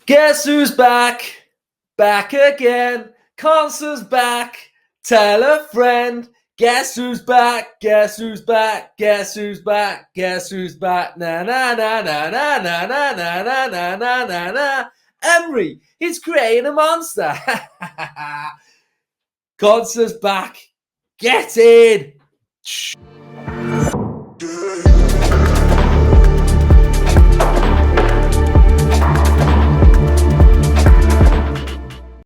Guess who's back? Back again. Concer's back. Tell a friend. Guess who's back? Guess who's back? Guess who's back? Guess who's back? Na na na na na na na na na na na na na. Emery, he's creating a monster. Concer's back. Get in.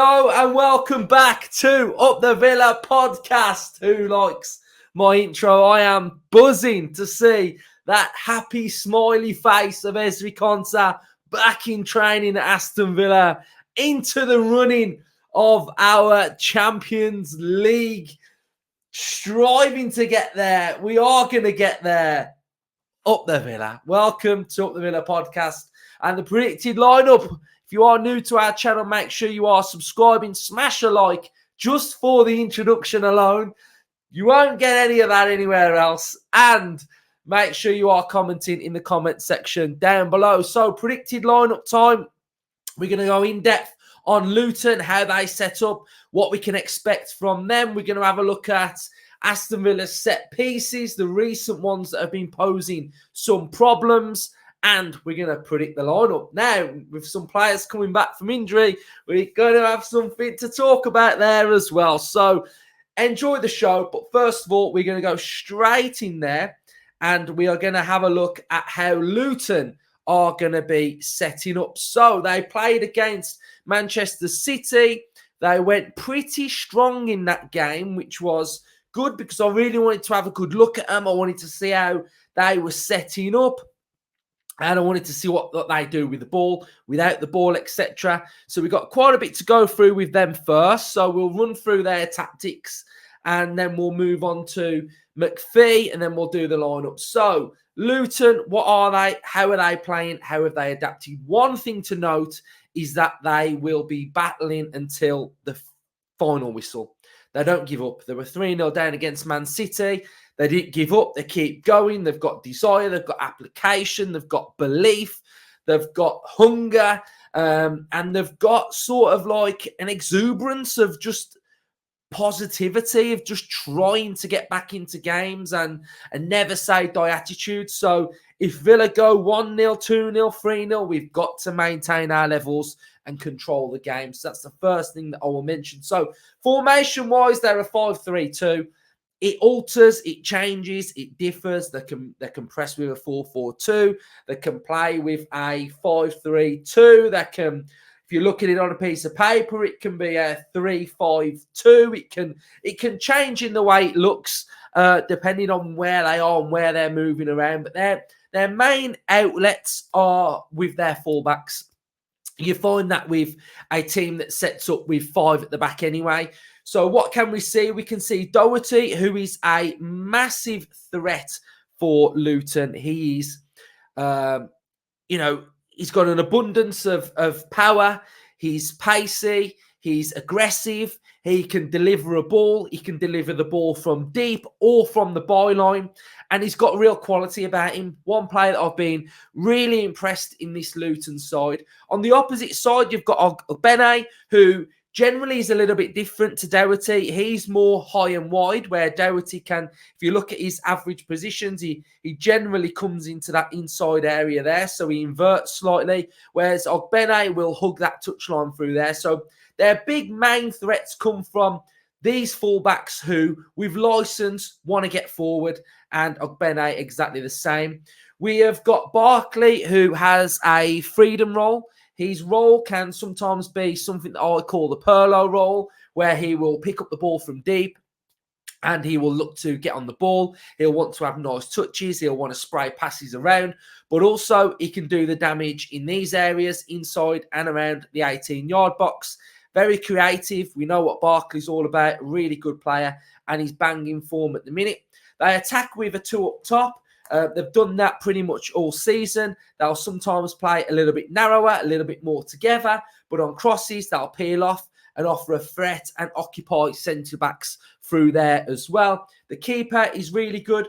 Hello and welcome back to Up the Villa podcast. Who likes my intro? I am buzzing to see that happy smiley face of Emery back in training at Aston Villa, into the running of our Champions League, striving to get there. We are going to get there. Up the Villa. Welcome to Up the Villa podcast and the predicted lineup. If you are new to our channel, make sure you are subscribing, smash a like just for the introduction alone. You won't get any of that anywhere else. And make sure you are commenting in the comment section down below. So predicted lineup time. We're going to go in depth on Luton, how they set up, what we can expect from them. We're going to have a look at Aston Villa's set pieces, the recent ones that have been posing some problems. And we're going to predict the lineup. Now, with some players coming back from injury, we're going to have something to talk about there as well. So enjoy the show. But first of all, we're going to go straight in there. And we are going to have a look at how Luton are going to be setting up. So they played against Manchester City. They went pretty strong in that game, which was good because I really wanted to have a good look at them. I wanted to see how they were setting up. And I wanted to see what they do with the ball, without the ball, etc. So we've got quite a bit to go through with them first. So we'll run through their tactics and then we'll move on to McPhee and then we'll do the lineup. So Luton, what are they? How are they playing? How have they adapted? One thing to note is that they will be battling until the final whistle. They don't give up. They were 3-0 down against Man City. They didn't give up. They keep going. They've got desire. They've got application. They've got belief. They've got hunger. And they've got sort of like an exuberance of just positivity, of just trying to get back into games and never say die attitude. So if Villa go 1-0, 2-0, 3-0, we've got to maintain our levels and control the game. So that's the first thing that I will mention. So formation-wise, they're a 5-3-2. It alters, it changes, it differs. They can press with a 4-4-2. They can play with a 5-3-2. They can, if you look at it on a piece of paper, it can be a 3-5-2. It can change in the way it looks, depending on where they are and where they're moving around. But their main outlets are with their fullbacks. You find that with a team that sets up with 5 at the back anyway. So what can we see? We can see Doherty, who is a massive threat for Luton. He's, he's got an abundance of power. He's pacey. He's aggressive. He can deliver a ball. He can deliver the ball from deep or from the byline. And he's got real quality about him. One player that I've been really impressed in this Luton side. On the opposite side, you've got Emery, who generally is a little bit different to Doherty. He's more high and wide, where Doherty can, if you look at his average positions, he generally comes into that inside area there. So he inverts slightly, whereas Emery will hug that touchline through there. So their big main threats come from these fullbacks who, with license, want to get forward, and Emery exactly the same. We have got Barkley, who has a freedom role. His role can sometimes be something that I call the Pirlo role, where he will pick up the ball from deep and he will look to get on the ball. He'll want to have nice touches. He'll want to spray passes around, but also he can do the damage in these areas, inside and around the 18-yard box. Very creative. We know what Barkley's all about. Really good player, and he's banging form at the minute. They attack with a 2 up top. They've done that pretty much all season. They'll sometimes play a little bit narrower, a little bit more together, but on crosses, they'll peel off and offer a threat and occupy centre-backs through there as well. The keeper is really good,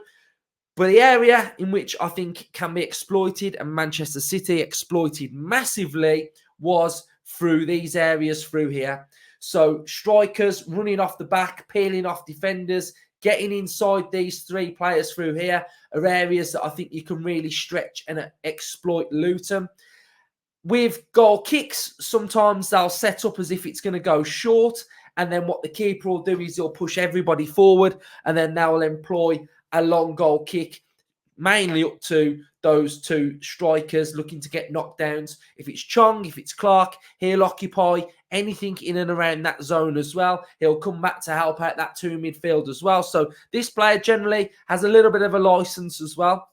but the area in which I think can be exploited, and Manchester City exploited massively, was through these areas through here. So strikers running off the back, peeling off defenders, getting inside these three players through here are areas that I think you can really stretch and exploit Luton. With goal kicks, sometimes they'll set up as if it's going to go short, and then what the keeper will do is he'll push everybody forward, and then they'll employ a long goal kick, mainly up to those two strikers looking to get knockdowns. If it's Chong, if it's Clark, he'll occupy anything in and around that zone as well. He'll come back to help out that two midfield as well. So this player generally has a little bit of a license as well.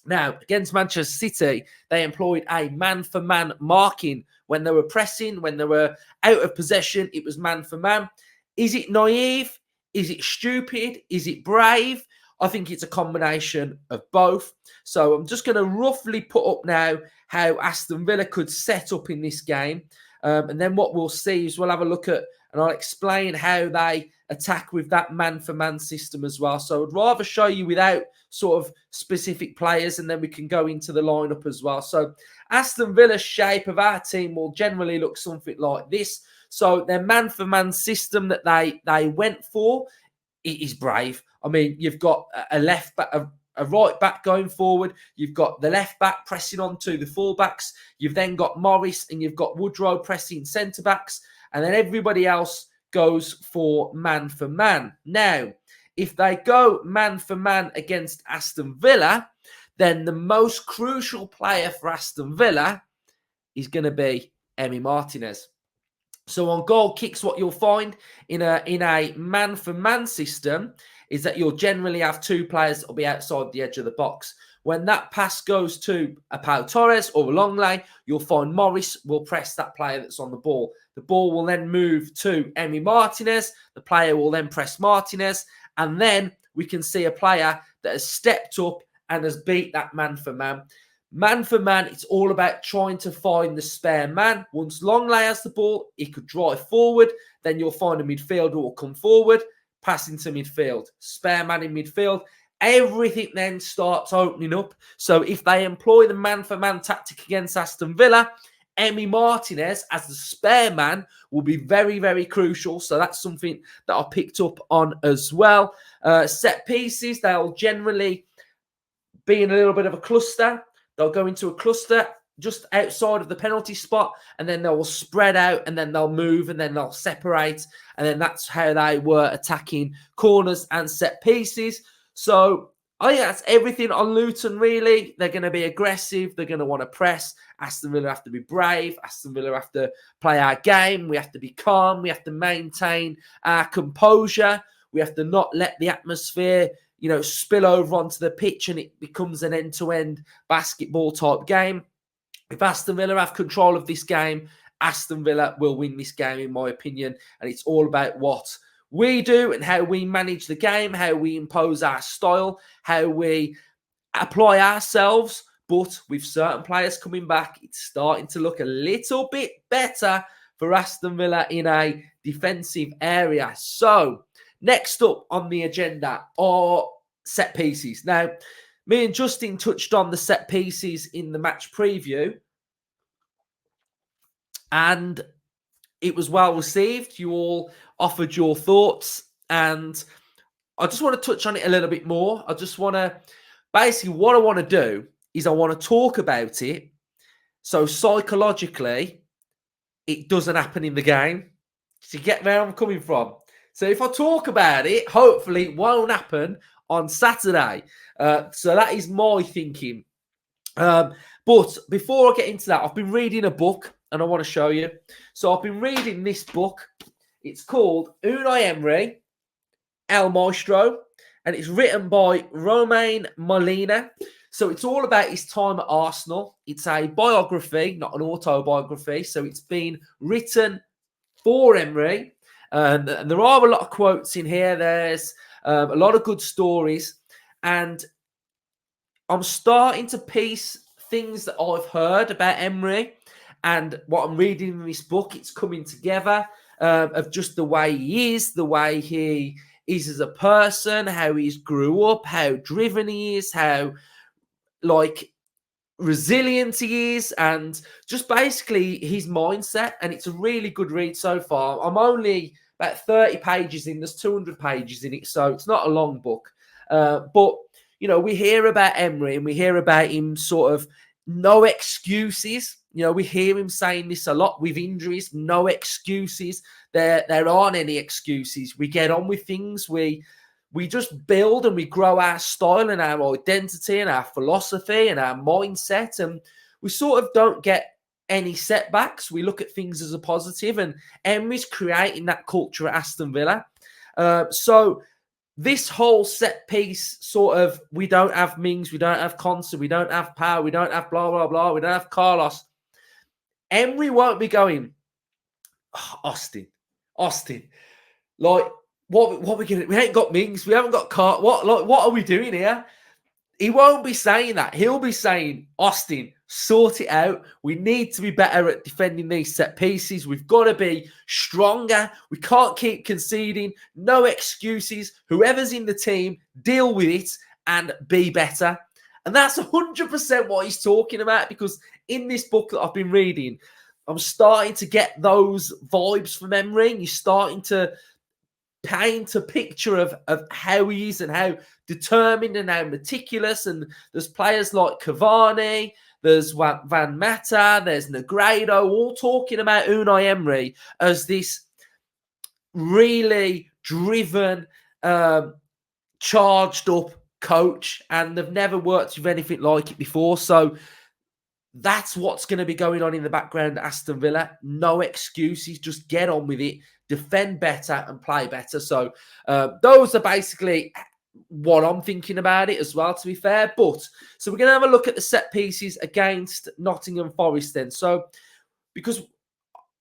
Now, against Manchester City, they employed a man-for-man marking. When they were pressing, when they were out of possession, it was man-for-man. Is it naive? Is it stupid? Is it brave? I think it's a combination of both. So I'm just going to roughly put up now how Aston Villa could set up in this game. And then what we'll see is we'll have a look at, and I'll explain how they attack with that man-for-man system as well. So I'd rather show you without sort of specific players, and then we can go into the lineup as well. So Aston Villa's shape of our team will generally look something like this. So their man-for-man system that they went for, it is brave. I mean, you've got a left back, a right back going forward. You've got the left back pressing onto the full-backs. You've then got Morris and you've got Woodrow pressing centre-backs. And then everybody else goes for man-for-man. Now, if they go man-for-man against Aston Villa, then the most crucial player for Aston Villa is going to be Emery Martinez. So on goal kicks, what you'll find in a man-for-man system is that you'll generally have two players that will be outside the edge of the box. When that pass goes to a Pau Torres or a Longley, you'll find Morris will press that player that's on the ball. The ball will then move to Emery Martinez. The player will then press Martinez. And then we can see a player that has stepped up and has beat that man-for-man. Man-for-man, it's all about trying to find the spare man. Once Longley has the ball, he could drive forward. Then you'll find a midfielder will come forward, pass into midfield. Spare man in midfield. Everything then starts opening up. So if they employ the man-for-man tactic against Aston Villa, Emery Martinez as the spare man will be very, very crucial. So that's something that I picked up on as well. Set pieces, they'll generally be in a little bit of a cluster. They'll go into a cluster just outside of the penalty spot, and then they'll spread out, and then they'll move, and then they'll separate. And then that's how they were attacking corners and set pieces. So I think that's everything on Luton, really. They're going to be aggressive. They're going to want to press. Aston Villa have to be brave. Aston Villa have to play our game. We have to be calm. We have to maintain our composure. We have to not let the atmosphere, spill over onto the pitch and it becomes an end-to-end basketball type game. If Aston Villa have control of this game, Aston Villa will win this game, in my opinion. And it's all about what we do and how we manage the game, how we impose our style, how we apply ourselves. But with certain players coming back, it's starting to look a little bit better for Aston Villa in a defensive area. So next up on the agenda are set pieces. Now, me and Justin touched on the set pieces in the match preview, and it was well received. You all offered your thoughts, and I just want to touch on it a little bit more. I just want to, basically what I want to do is I want to talk about it so psychologically it doesn't happen in the game. So you get where I'm coming from. So if I talk about it, hopefully it won't happen on Saturday. So that is my thinking. But before I get into that, I've been reading a book and I want to show you. So I've been reading this book. It's called Unai Emery, El Maestro, and it's written by Romain Molina. So it's all about his time at Arsenal. It's a biography, not an autobiography. So it's been written for Emery. And there are a lot of quotes in here. There's a lot of good stories. And I'm starting to piece things that I've heard about Emery and what I'm reading in this book. It's coming together of just the way he is, the way he is as a person, how he's grew up, how driven he is, how, resilient he is, and just basically his mindset. And it's a really good read so far. I'm only about 30 pages in. There's 200 pages in it, so it's not a long book. But, you know, we hear about Emery and we hear about him sort of no excuses. You know, we hear him saying this a lot with injuries, no excuses. There aren't any excuses. We get on with things. We just build and we grow our style and our identity and our philosophy and our mindset. And we sort of don't get any setbacks. We look at things as a positive, and Emery's creating that culture at Aston Villa. So this whole set piece sort of, we don't have Mings, we don't have Consa, we don't have Power, we don't have blah, blah, blah, we don't have Carlos. Emery won't be going, oh, Austin. Like, what we gonna? We ain't got Mings. We haven't got Car. What are we doing here? He won't be saying that. He'll be saying, Austin, sort it out. We need to be better at defending these set pieces. We've got to be stronger. We can't keep conceding. No excuses. Whoever's in the team, deal with it and be better. And that's 100% what he's talking about, because in this book that I've been reading, I'm starting to get those vibes from Emery. And you're starting to paint a picture of how he is and how determined and how meticulous. And there's players like Cavani, there's Van Mata, there's Negredo, all talking about Unai Emery as this really driven, charged up coach, and they've never worked with anything like it before. So that's what's going to be going on in the background at Aston Villa. No excuses, just get on with it, defend better and play better. So those are basically what I'm thinking about it as well, to be fair. But so we're going to have a look at the set pieces against Nottingham Forest then. So because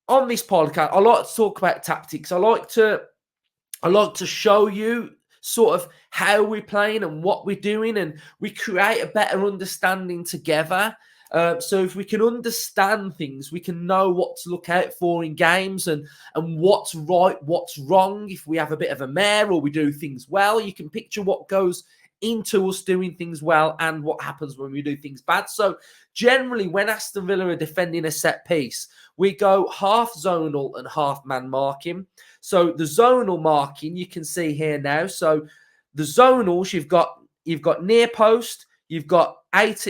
on this podcast, I like to talk about tactics. I like to show you sort of how we're playing and what we're doing, and we create a better understanding together. So if we can understand things, we can know what to look out for in games, and what's right, what's wrong. If we have a bit of a mare or we do things well, you can picture what goes into us doing things well and what happens when we do things bad. So generally, when Aston Villa are defending a set piece, we go half zonal and half man marking. So the zonal marking you can see here now. So the zonals, you've got near post, you've got edge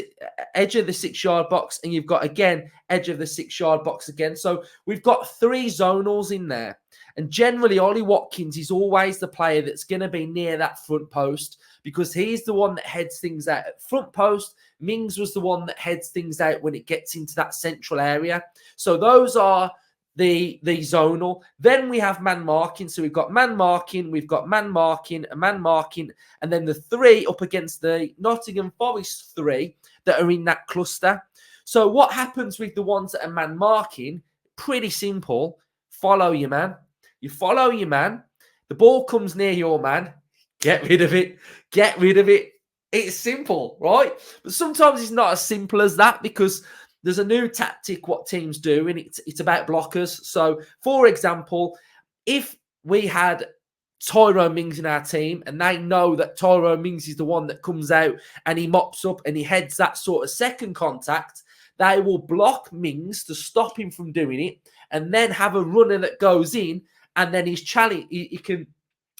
of the 6-yard box, and you've got, again, edge of the 6-yard box again. So we've got 3 zonals in there. And generally, Ollie Watkins is always the player that's going to be near that front post, because he's the one that heads things out at front post. Mings was the one that heads things out when it gets into that central area. So those are the zonal. Then we have man marking. So we've got man marking, we've got man marking, a man marking, and then the 3 up against the Nottingham Forest 3 that are in that cluster. So what happens with the ones that are man marking? Pretty simple. Follow your man. You follow your man. The ball comes near your man. Get rid of it. Get rid of it. It's simple, right? But sometimes it's not as simple as that, because there's a new tactic what teams do, and it's about blockers. So, for example, if we had Tyrone Mings in our team, and they know that Tyrone Mings is the one that comes out and he mops up and he heads that sort of second contact, they will block Mings to stop him from doing it, and then have a runner that goes in, and then he's challenge. He can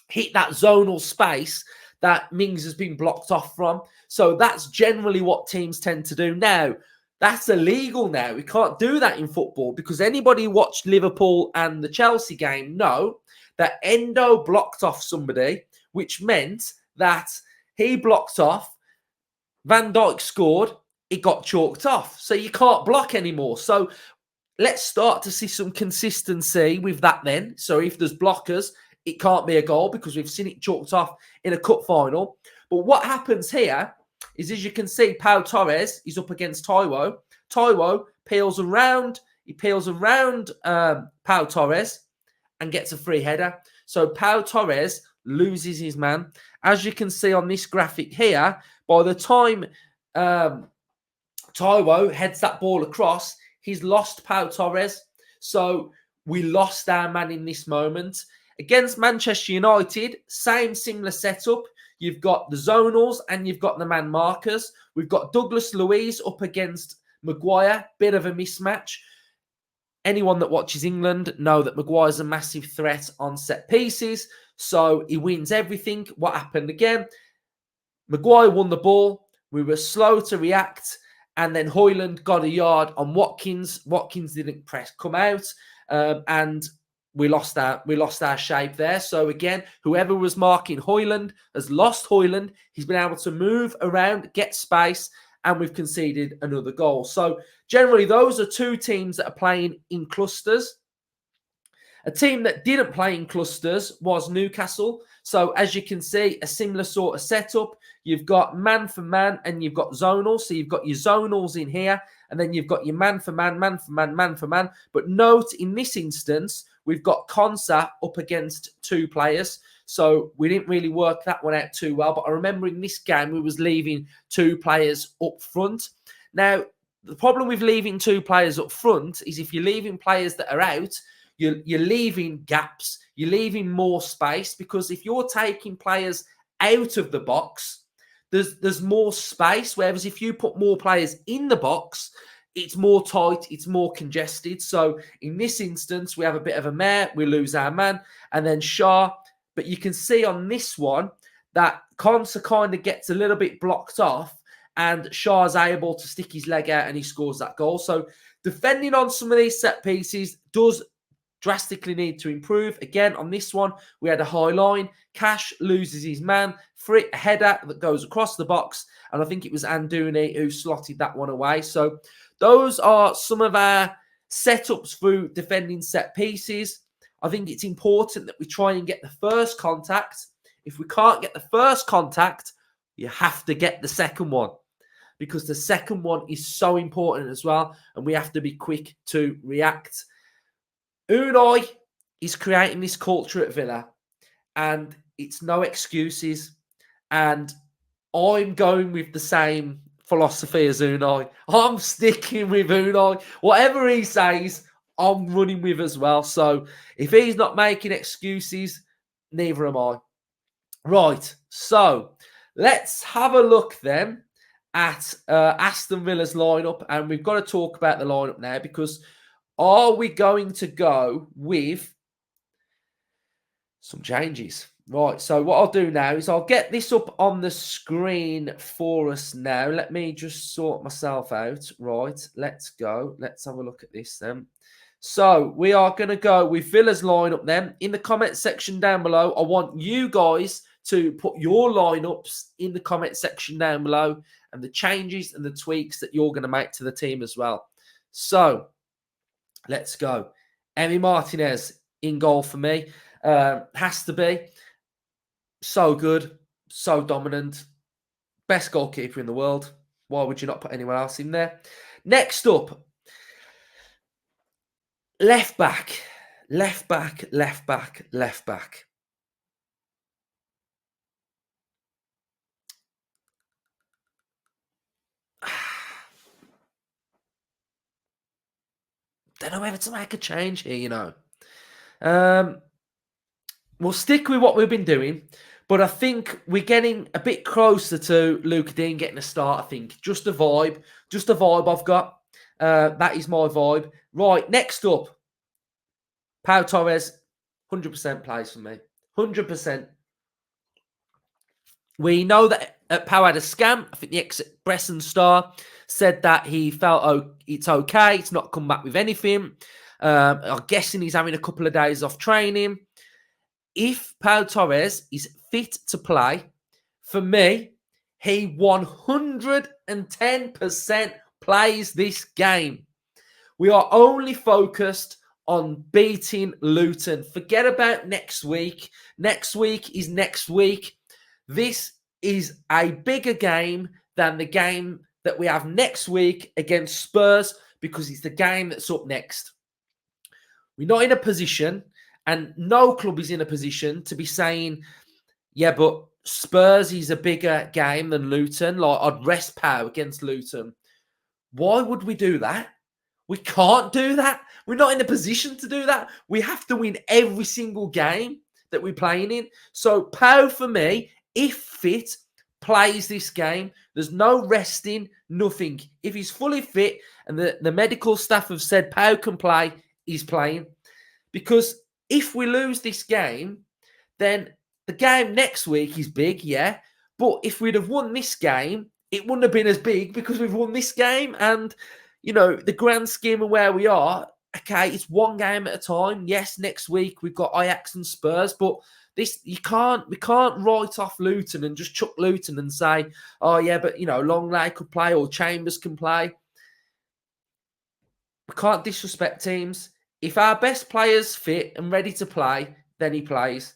hit that zonal space that Mings has been blocked off from. So that's generally what teams tend to do. Now, that's illegal now. We can't do that in football, because anybody who watched Liverpool and the Chelsea game know that Endo blocked off somebody, which meant that he blocked off, Van Dijk scored, it got chalked off. So you can't block anymore. So let's start to see some consistency with that then. So if there's blockers, it can't be a goal, because we've seen it chalked off in a cup final. But what happens here is, as you can see, Pau Torres is up against Taiwo. Taiwo peels around. He peels around Pau Torres and gets a free header. So Pau Torres loses his man. As you can see on this graphic here, by the time Taiwo heads that ball across, he's lost Pau Torres. So we lost our man in this moment. Against Manchester United, similar setup. you've got the zonals and you've got the man markers. We've got Douglas Luiz up against Maguire, bit of a mismatch. Anyone that watches England know that Maguire's a massive threat on set pieces, so he wins everything. What happened again? Maguire won the ball. We were slow to react, and then Højlund got a yard on Watkins. Watkins didn't come out, and we lost our shape there. So again, whoever was marking Højlund has lost Højlund. He's been able to move around, get space, and we've conceded another goal. So generally, those are two teams that are playing in clusters. A team that didn't play in clusters was Newcastle. So as you can see, a similar sort of setup. You've got man for man and you've got zonals. So you've got your zonals in here and then you've got your man for man, man for man, man for man. But note in this instance, we've got Konsa up against two players. So we didn't really work that one out too well. But I remember in this game, we was leaving two players up front. Now, the problem with leaving two players up front is if you're leaving players that are out, you're leaving gaps, you're leaving more space, because if you're taking players out of the box, there's more space. Whereas if you put more players in the box, it's more tight, it's more congested. So in this instance, we have a bit of a mare, we lose our man, and then Shaw. But you can see on this one that Konsa kind of gets a little bit blocked off, and Shaw's able to stick his leg out and he scores that goal. So defending on some of these set pieces does drastically need to improve. Again, on this one, we had a high line. Cash loses his man. Free a header that goes across the box. And I think it was Anduni who slotted that one away. So those are some of our setups for defending set pieces. I think it's important that we try and get the first contact. If we can't get the first contact, you have to get the second one, because the second one is so important as well. And we have to be quick to react. Unai is creating this culture at Villa, and it's no excuses. And I'm going with the same philosophy as Unai. I'm sticking with Unai. Whatever he says, I'm running with as well. So if he's not making excuses, neither am I. Right, so let's have a look then at Aston Villa's lineup, and we've got to talk about the lineup now, because are we going to go with some changes? Right, so what I'll do now is I'll get this up on the screen for us now. Let me just sort myself out. Right, let's go. Let's have a look at this then. So we are going to go with Villa's lineup then. In the comment section down below, I want you guys to put your lineups in the comment section down below and the changes and the tweaks that you're going to make to the team as well. So let's go. Emi Martinez in goal for me. Has to be. So good. So dominant. Best goalkeeper in the world. Why would you not put anyone else in there? Next up. Left back. Left back. Left back. Left back. Don't know whether to make a change here, you know. We'll stick with what we've been doing, but I think we're getting a bit closer to Luke Dean getting a start, I think. Just a vibe I've got. That is my vibe. Right, next up. Pau Torres, 100% plays for me. 100%. We know that Pau had a scam. I think the Express and Star said that he felt it's okay. It's not come back with anything. I'm guessing he's having a couple of days off training. If Pau Torres is fit to play, for me, he 110% plays this game. We are only focused on beating Luton. Forget about next week. Next week is next week. This is a bigger game than the game that we have next week against Spurs, because it's the game that's up next. We're not in a position, and no club is in a position to be saying, yeah, but Spurs is a bigger game than Luton. Like, I'd rest Pau against Luton. Why would we do that? We can't do that. We're not in a position to do that. We have to win every single game that we're playing in. So Pau, for me, if fit, plays this game. There's no resting, nothing. If he's fully fit and the medical staff have said Pau can play, he's playing. Because if we lose this game, then the game next week is big, yeah. But if we'd have won this game, it wouldn't have been as big because we've won this game. And, the grand scheme of where we are, okay, it's one game at a time. Yes, next week we've got Ajax and Spurs, but we can't write off Luton and just chuck Luton and say, oh yeah, but Longley could play or Chambers can play. We can't disrespect teams. If our best player's fit and ready to play, then he plays.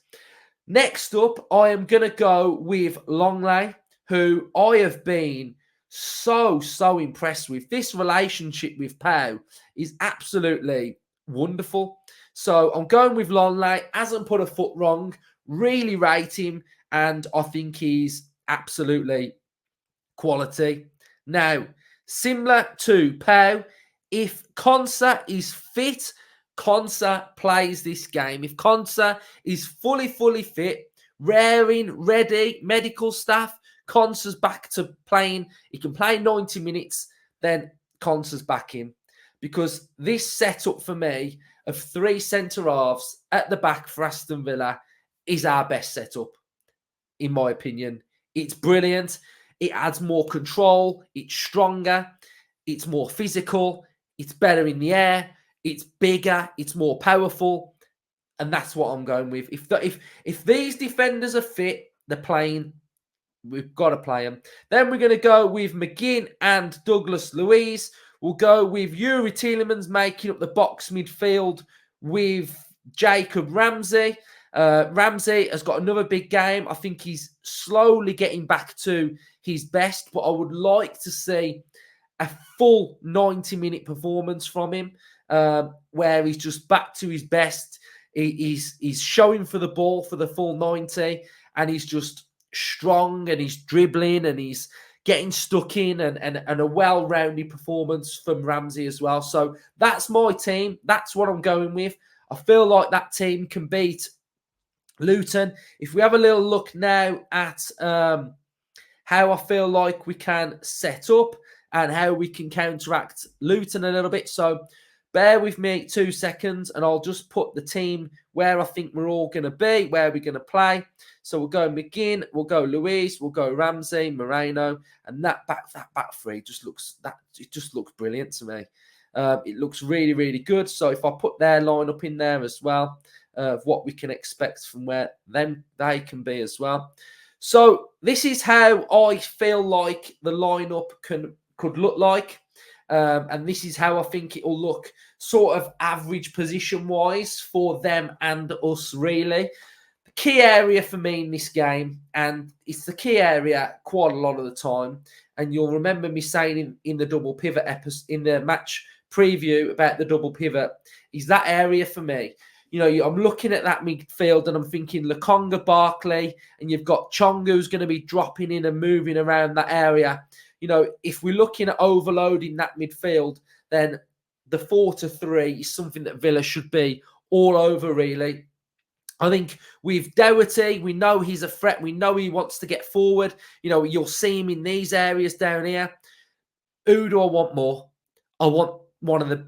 Next up, I am going to go with Longley, who I have been so impressed with. This relationship with Pau is absolutely wonderful. So I'm going with Longley. Hasn't put a foot wrong. Really rate him. And I think he's absolutely quality. Now, similar to Pau, if Konsa is fit, Konsa plays this game. If Konsa is fully fit, raring, ready, medical staff, Konsa's back to playing. He can play 90 minutes, then Konsa's back in. Because this setup for me of 3 centre-halves at the back for Aston Villa is our best setup, in my opinion. It's brilliant. It adds more control. It's stronger. It's more physical. It's better in the air. It's bigger. It's more powerful. And that's what I'm going with. If these defenders are fit, they're playing. We've got to play them. Then we're going to go with McGinn and Douglas Luiz. We'll go with Yuri Tielemans making up the box midfield with Jacob Ramsey. Ramsey has got another big game. I think he's slowly getting back to his best, but I would like to see a full 90-minute performance from him, where he's just back to his best. He's showing for the ball for the full 90, and he's just strong, and he's dribbling, and he's getting stuck in, and a well-rounded performance from Ramsey as well. So that's my team. That's what I'm going with. I feel like that team can beat Luton. If we have a little look now at how I feel like we can set up and how we can counteract Luton a little bit. So bear with me 2 seconds and I'll just put the team where I think we're all going to be, where we're going to play. So we'll go McGinn, we'll go Luiz, we'll go Ramsey, Moreno, and that back three just looks brilliant to me. It looks really, really good. So if I put their lineup in there as well, of what we can expect from where they can be as well. So this is how I feel like the lineup could look like. And this is how I think it will look sort of average position-wise for them and us, really. The key area for me in this game, and it's the key area quite a lot of the time, and you'll remember me saying in the double pivot episode, in the match preview about the double pivot, is that area for me. I'm looking at that midfield and I'm thinking Lokonga, Barkley, and you've got Chonga who's going to be dropping in and moving around that area. If we're looking at overloading that midfield, then the 4-3 is something that Villa should be all over, really. I think with Doherty, we know he's a threat. We know he wants to get forward. You'll see him in these areas down here. Who do I want more? I want one of the,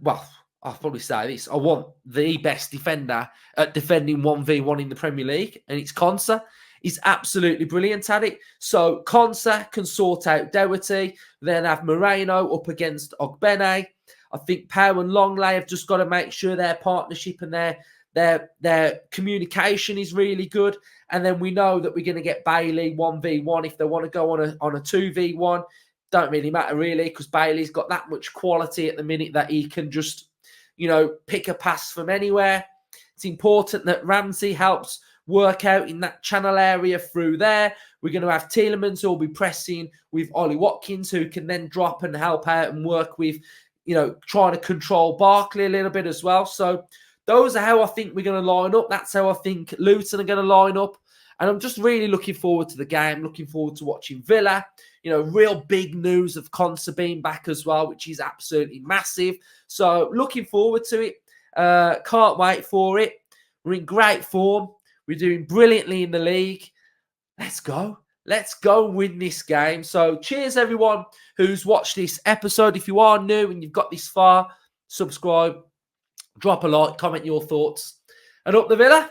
I'll probably say this. I want the best defender at defending 1v1 in the Premier League, and it's Konsa. He's absolutely brilliant at it. So Konsa can sort out Doherty, then have Moreno up against Ogbene. I think Pau and Longley have just got to make sure their partnership and their communication is really good. And then we know that we're going to get Bailey 1v1 if they want to go on a 2v1. Don't really matter, really, because Bailey's got that much quality at the minute that he can just pick a pass from anywhere. It's important that Ramsey helps work out in that channel area through there. We're going to have Tielemans who will be pressing with Ollie Watkins, who can then drop and help out and work with, trying to control Barkley a little bit as well. So those are how I think we're going to line up. That's how I think Luton are going to line up. And I'm just really looking forward to the game, looking forward to watching Villa. Real big news of Konsa being back as well, which is absolutely massive. So looking forward to it. Can't wait for it. We're in great form. We're doing brilliantly in the league. let's go. Let's go win this game. So cheers, everyone who's watched this episode. If you are new and you've got this far, subscribe, drop a like, comment your thoughts. And up the Villa.